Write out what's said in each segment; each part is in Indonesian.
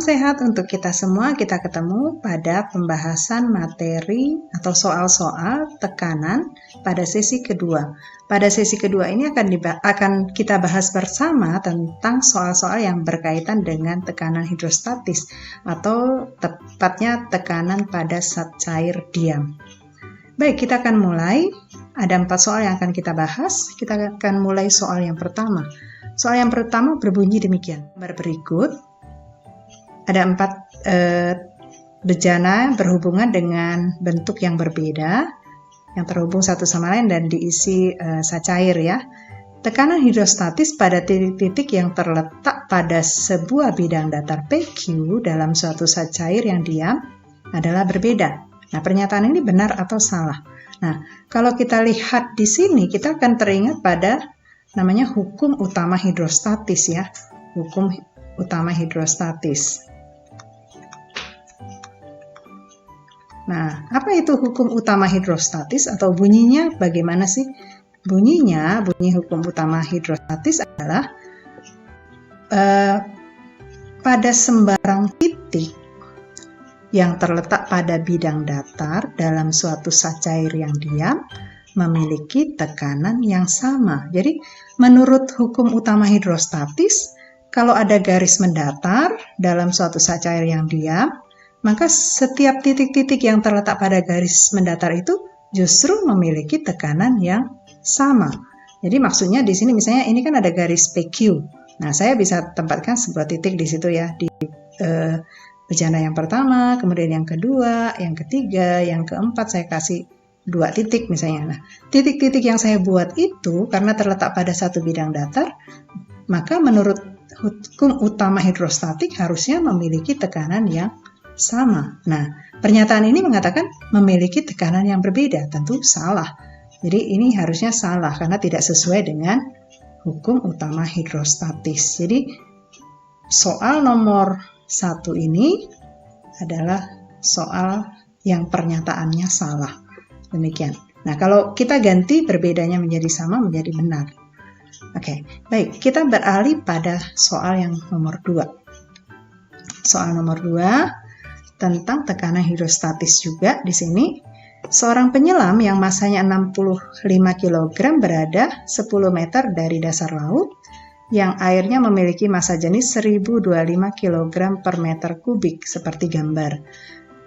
sehat untuk kita semua. Kita ketemu pada pembahasan materi atau soal-soal tekanan pada sesi kedua. Pada sesi kedua ini akan kita bahas bersama tentang soal-soal yang berkaitan dengan tekanan hidrostatis atau tepatnya tekanan pada zat cair diam. Baik, kita akan mulai. Ada 4 soal yang akan kita bahas. Kita akan mulai soal yang pertama. Soal yang pertama berbunyi demikian. Berikut ada 4 bejana berhubungan dengan bentuk yang berbeda, yang terhubung satu sama lain dan diisi zat cair ya. Tekanan hidrostatis pada titik-titik yang terletak pada sebuah bidang datar PQ dalam suatu zat cair yang diam adalah berbeda. Nah, pernyataan ini benar atau salah? Nah, kalau kita lihat di sini, kita akan teringat pada namanya hukum utama hidrostatis ya. Hukum utama hidrostatis. Nah, apa itu hukum utama hidrostatis atau bunyinya bagaimana sih? Bunyi hukum utama hidrostatis adalah pada sembarang titik yang terletak pada bidang datar dalam suatu zat cair yang diam memiliki tekanan yang sama. Jadi, menurut hukum utama hidrostatis, kalau ada garis mendatar dalam suatu zat cair yang diam, maka setiap titik-titik yang terletak pada garis mendatar itu justru memiliki tekanan yang sama. Jadi maksudnya di sini misalnya ini kan ada garis PQ. Nah, saya bisa tempatkan sebuah titik di situ ya, di bejana yang pertama, kemudian yang kedua, yang ketiga, yang keempat saya kasih 2 titik misalnya. Nah, titik-titik yang saya buat itu karena terletak pada satu bidang datar, maka menurut hukum utama hidrostatik harusnya memiliki tekanan yang sama. Nah, pernyataan ini mengatakan memiliki tekanan yang berbeda. Tentu salah. Jadi ini harusnya salah karena tidak sesuai dengan hukum utama hidrostatis. Jadi soal nomor 1 ini adalah soal yang pernyataannya salah. Demikian. Nah, kalau kita ganti berbedanya menjadi sama menjadi benar. Oke, baik. Kita beralih pada soal yang nomor 2. Soal nomor 2 tentang tekanan hidrostatis juga di sini. Seorang penyelam yang masanya 65 kg berada 10 meter dari dasar laut yang airnya memiliki massa jenis 1025 kg per meter kubik seperti gambar.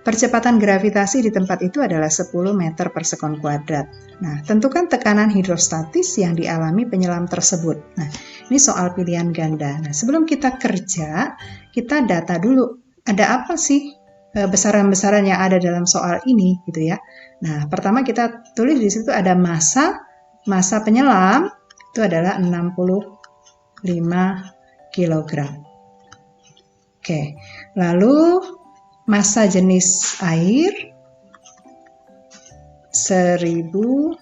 Percepatan gravitasi di tempat itu adalah 10 meter per sekon kuadrat. Nah, tentukan tekanan hidrostatis yang dialami penyelam tersebut. Nah, ini soal pilihan ganda. Nah, sebelum kita kerja, kita data dulu. Ada apa sih besaran-besaran yang ada dalam soal ini gitu ya. Nah, pertama kita tulis di situ ada massa penyelam itu adalah 65 kg. Oke. Lalu massa jenis air 1025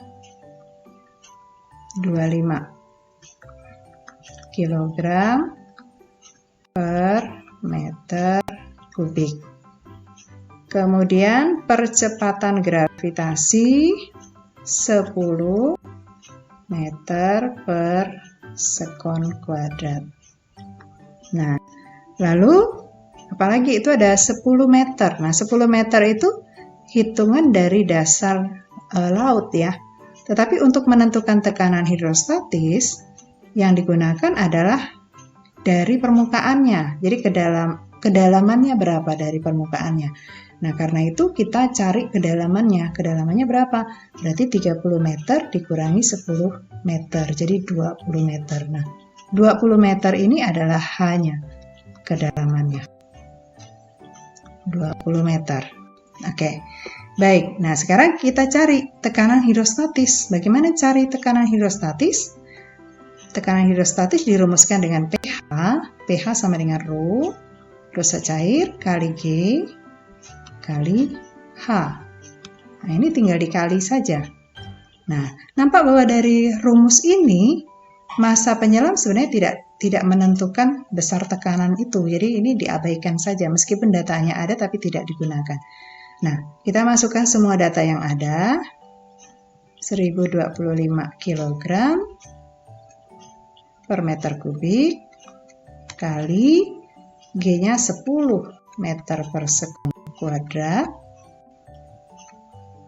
kg per meter kubik. Kemudian percepatan gravitasi 10 meter per sekon kuadrat. Nah, lalu apalagi itu ada 10 meter. Nah, 10 meter itu hitungan dari dasar laut ya. Tetapi untuk menentukan tekanan hidrostatis yang digunakan adalah dari permukaannya. Jadi kedalamannya berapa dari permukaannya. Nah, karena itu kita cari kedalamannya. Kedalamannya berapa? Berarti 30 meter dikurangi 10 meter. Jadi 20 meter. Nah, 20 meter ini adalah hanya kedalamannya. 20 meter. Oke. Baik. Nah, sekarang kita cari tekanan hidrostatis. Bagaimana cari tekanan hidrostatis? Tekanan hidrostatis dirumuskan dengan pH. pH sama dengan rho zat cair kali G kali H. Nah, ini tinggal dikali saja. Nah, nampak bahwa dari rumus ini massa penyelam sebenarnya tidak menentukan besar tekanan itu. Jadi ini diabaikan saja meskipun datanya ada tapi tidak digunakan. Nah, kita masukkan semua data yang ada. 1025 kg per meter kubik kali G-nya 10 meter per sekon kuadrat,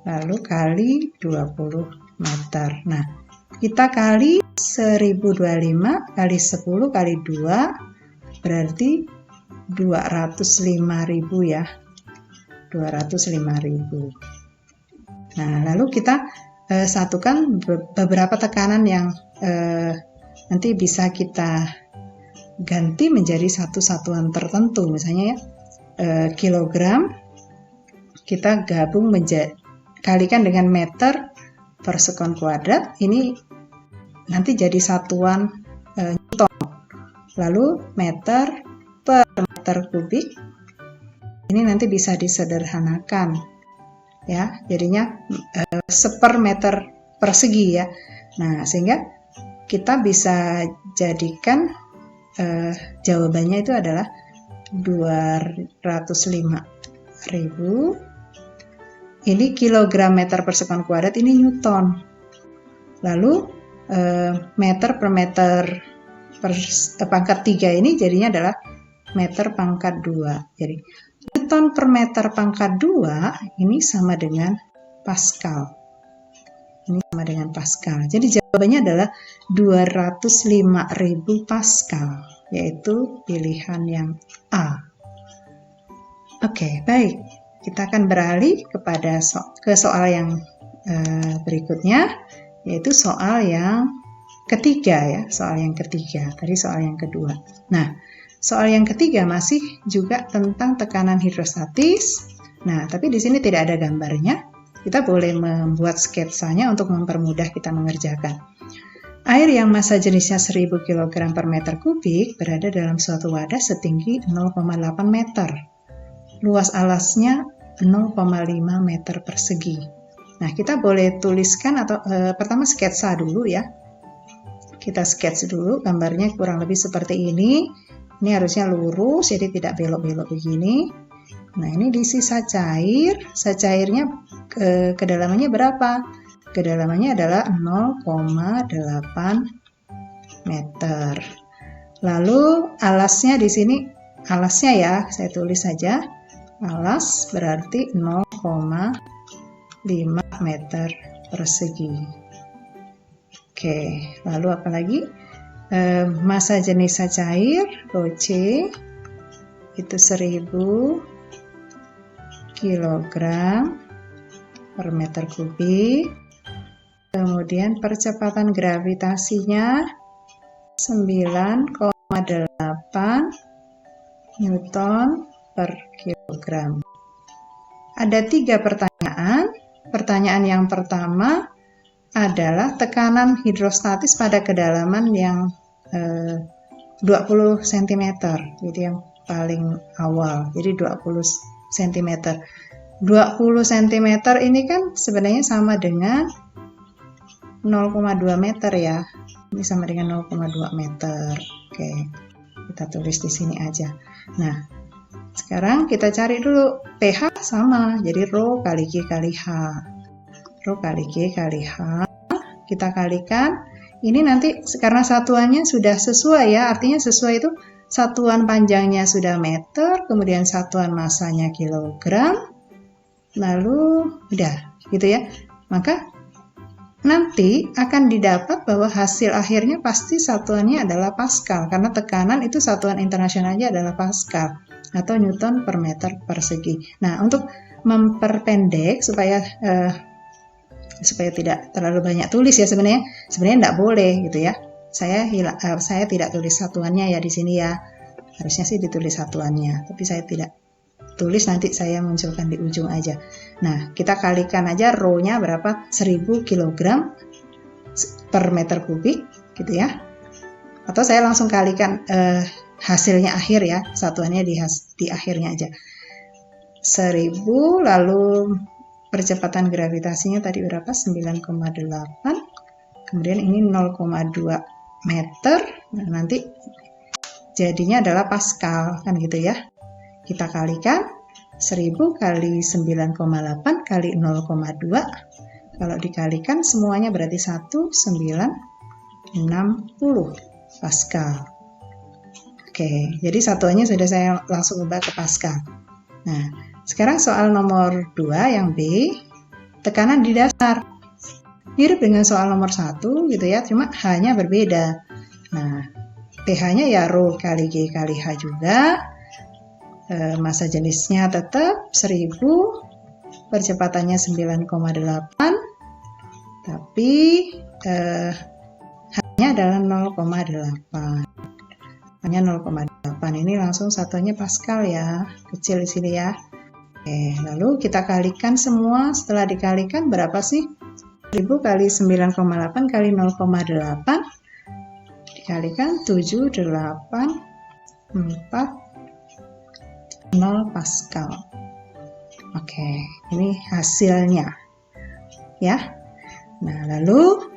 lalu kali 20 meter. Nah, kita kali 1025 kali 10 kali 2 berarti 205.000 ya. 205.000. Nah, lalu kita satukan beberapa tekanan yang nanti bisa kita ganti menjadi satu satuan tertentu. Misalnya ya, kilogram kita gabung kalikan dengan meter per sekon kuadrat, ini nanti jadi satuan Newton. Lalu meter per meter kubik, ini nanti bisa disederhanakan ya, jadinya seper meter persegi ya. Nah, sehingga kita bisa jadikan jawabannya itu adalah 205.000. Ini kilogram meter per sekon kuadrat, ini Newton. Lalu meter per meter per pangkat 3 ini jadinya adalah meter pangkat 2. Jadi Newton per meter pangkat 2 ini sama dengan Pascal. Ini sama dengan Pascal. Jadi jawabannya adalah 205.000 Pascal, yaitu pilihan yang A. Oke, baik. Kita akan beralih kepada soal yang berikutnya, yaitu soal yang ketiga ya. Soal yang ketiga, tadi soal yang kedua. Nah, soal yang ketiga masih juga tentang tekanan hidrostatis. Nah, tapi di sini tidak ada gambarnya. Kita boleh membuat sketsanya untuk mempermudah kita mengerjakan. Air yang massa jenisnya 1000 kg per meter kubik berada dalam suatu wadah setinggi 0,8 meter. Luas alasnya 0,5 meter persegi. Nah, kita boleh tuliskan atau pertama sketsa dulu ya. Kita sketch dulu, gambarnya kurang lebih seperti ini. Ini harusnya lurus, jadi tidak belok-belok begini. Nah, ini di sisa cair, cairnya kedalamannya berapa? Kedalamannya adalah 0,8 meter. Lalu alasnya di sini, alasnya ya, saya tulis saja. Alas berarti 0,5 meter persegi. Oke, lalu apa lagi? Massa jenis cair, Rho C, itu 1000 kilogram per meter kubik. Kemudian percepatan gravitasinya 9,8 Newton per kilogram. Ada 3 pertanyaan. Pertanyaan yang pertama adalah tekanan hidrostatis pada kedalaman yang 20 cm. Jadi yang paling awal. Jadi 20 cm. 20 cm ini kan sebenarnya sama dengan 0,2 meter ya. Ini sama dengan 0,2 meter. Oke, kita tulis di sini aja. Nah, sekarang kita cari dulu pH sama. Jadi Rho kali G kali H. Rho kali G kali H. Kita kalikan. Ini nanti karena satuannya sudah sesuai ya. Artinya sesuai itu satuan panjangnya sudah meter, kemudian satuan massanya kilogram. Lalu udah gitu ya. Maka nanti akan didapat bahwa hasil akhirnya pasti satuannya adalah Pascal, karena tekanan itu satuan internasionalnya adalah Pascal atau Newton per meter persegi. Nah, untuk memperpendek supaya tidak terlalu banyak tulis ya, sebenarnya tidak boleh gitu ya. Saya tidak tulis satuannya ya di sini ya. Harusnya sih ditulis satuannya, tapi saya tidak tulis, nanti saya munculkan di ujung aja. Nah, kita kalikan aja Rho-nya berapa? 1000 kg per meter kubik gitu ya. Atau saya langsung kalikan hasilnya akhir ya, satuannya di akhirnya aja. 1000, lalu percepatan gravitasinya tadi berapa? 9,8. Kemudian ini 0,2 meter. Nah, nanti jadinya adalah Pascal kan gitu ya. Kita kalikan 1000 kali 9,8 kali 0,2. Kalau dikalikan semuanya berarti 1960 Pascal. Oke, jadi satuannya sudah saya langsung ubah ke Pascal. Nah, sekarang soal nomor 2 yang B, tekanan di dasar. Mirip dengan soal nomor 1 gitu ya, cuma H-nya berbeda. Nah, pH-nya ya Rho kali G kali H juga. Massa jenisnya tetap 1000, percepatannya 9,8, tapi H-nya adalah 0,8. Hanya 0,8 ini langsung satuannya Pascal ya, kecil di sini ya. Oke, lalu kita kalikan semua. Setelah dikalikan berapa sih? 1000 kali 9,8 kali 0,8 dikalikan 784,0 Pascal. Oke, ini hasilnya ya. Nah, lalu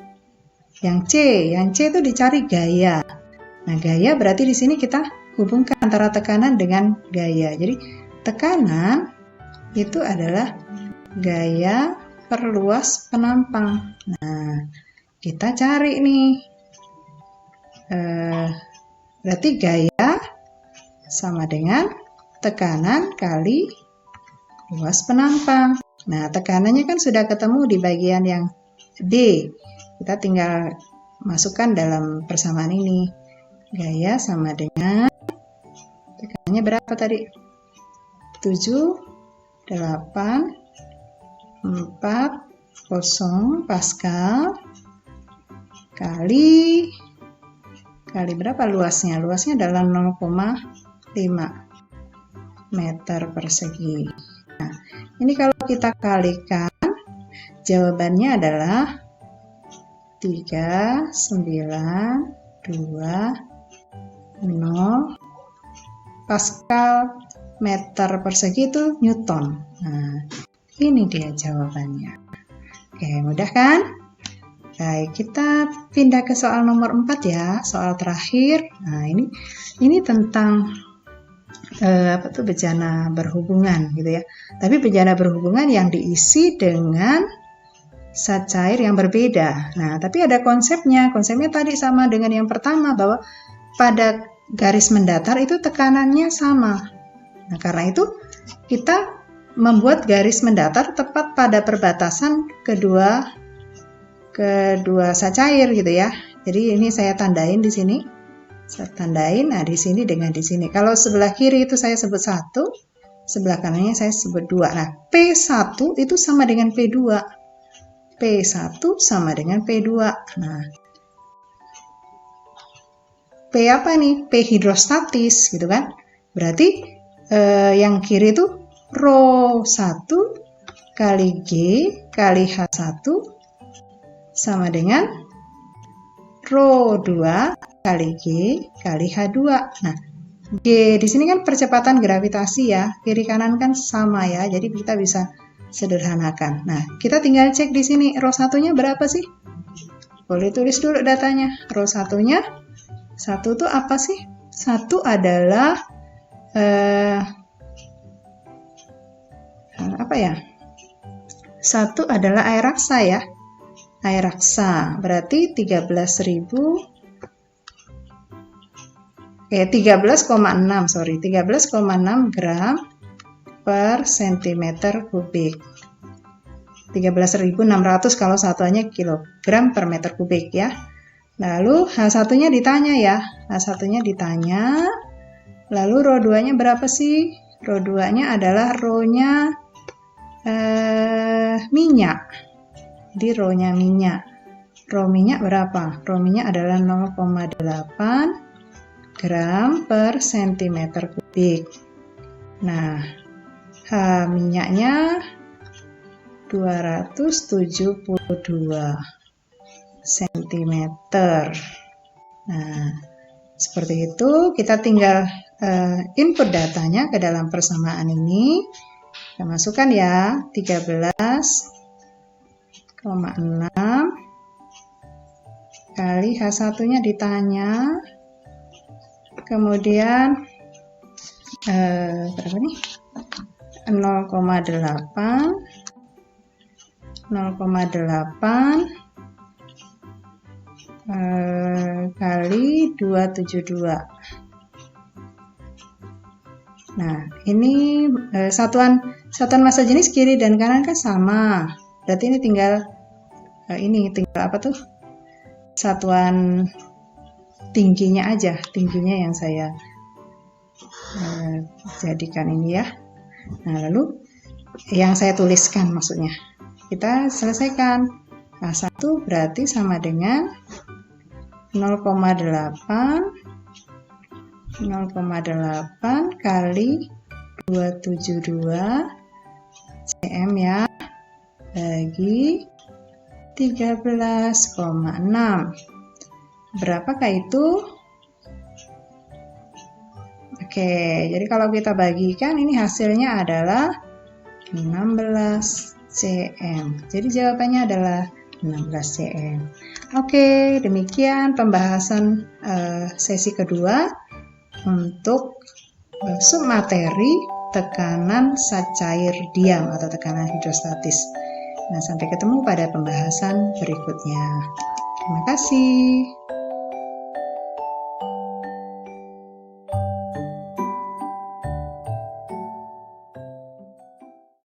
yang C itu dicari gaya. Nah, gaya berarti di sini kita hubungkan antara tekanan dengan gaya. Jadi, tekanan itu adalah gaya per luas penampang. Nah, kita cari nih. Berarti gaya sama dengan tekanan kali luas penampang. Nah, tekanannya kan sudah ketemu di bagian yang D. Kita tinggal masukkan dalam persamaan ini. Gaya sama dengan tekanannya berapa tadi? 784,0 Pascal kali berapa luasnya? Luasnya adalah 0,5 meter persegi. Nah, ini kalau kita kalikan, jawabannya adalah 392,0 Pascal meter persegi itu Newton. Nah, ini dia jawabannya. Oke, mudah kan? Baik, kita pindah ke soal nomor 4 ya, soal terakhir. Nah, ini tentang bejana berhubungan gitu ya. Tapi bejana berhubungan yang diisi dengan zat cair yang berbeda. Nah, tapi ada konsepnya. Konsepnya tadi sama dengan yang pertama, bahwa pada garis mendatar itu tekanannya sama. Nah, karena itu kita membuat garis mendatar tepat pada perbatasan kedua zat cair gitu ya. Jadi ini saya tandain di sini. Saya tandain, nah di sini dengan di sini. Kalau sebelah kiri itu saya sebut 1, sebelah kanannya saya sebut 2. Nah, P1 itu sama dengan P2. P1 sama dengan P2. Nah, P apa nih? P hidrostatis gitu kan. Berarti yang kiri itu Rho 1 kali G kali H1 sama dengan Rho 2 kali G kali H2. Nah, G di sini kan percepatan gravitasi ya. Kiri kanan kan sama ya. Jadi kita bisa sederhanakan. Nah, kita tinggal cek di sini Rho 1-nya berapa sih? Boleh tulis dulu datanya. Rho 1-nya 1 itu apa sih? 1 adalah apa ya? 1 adalah air raksa ya. Air raksa berarti 13,6 gram per centimeter kubik. 13.600 kalau satuannya kilogram per meter kubik ya. Lalu H1-nya ditanya ya. H1-nya ditanya. Lalu Rho 2-nya berapa sih? Rho 2-nya adalah Rho-nya minyak. Jadi Rho-nya minyak. Rho minyak berapa? Rho minyak adalah 0,8 gram per centimeter kubik. Nah, H minyaknya 272 cm. Nah, seperti itu kita tinggal input datanya ke dalam persamaan ini. Kita masukkan ya, 13,6 kali H1-nya ditanya. Kemudian berapa nih? 0,8 kali 272 Nah, ini satuan massa jenis kiri dan kanan kan sama. Berarti ini tinggal apa tuh? Satuan tingginya aja, tingginya yang saya jadikan ini ya. Nah, lalu yang saya tuliskan maksudnya. Kita selesaikan. A1 berarti sama dengan 0,8 kali 272 cm ya, bagi 13,6. Berapakah itu? Oke, jadi kalau kita bagikan ini hasilnya adalah 16 cm. Jadi jawabannya adalah 16 cm. Oke, demikian pembahasan sesi kedua untuk submateri tekanan cair diam atau tekanan hidrostatis. Nah, sampai ketemu pada pembahasan berikutnya. Terima kasih.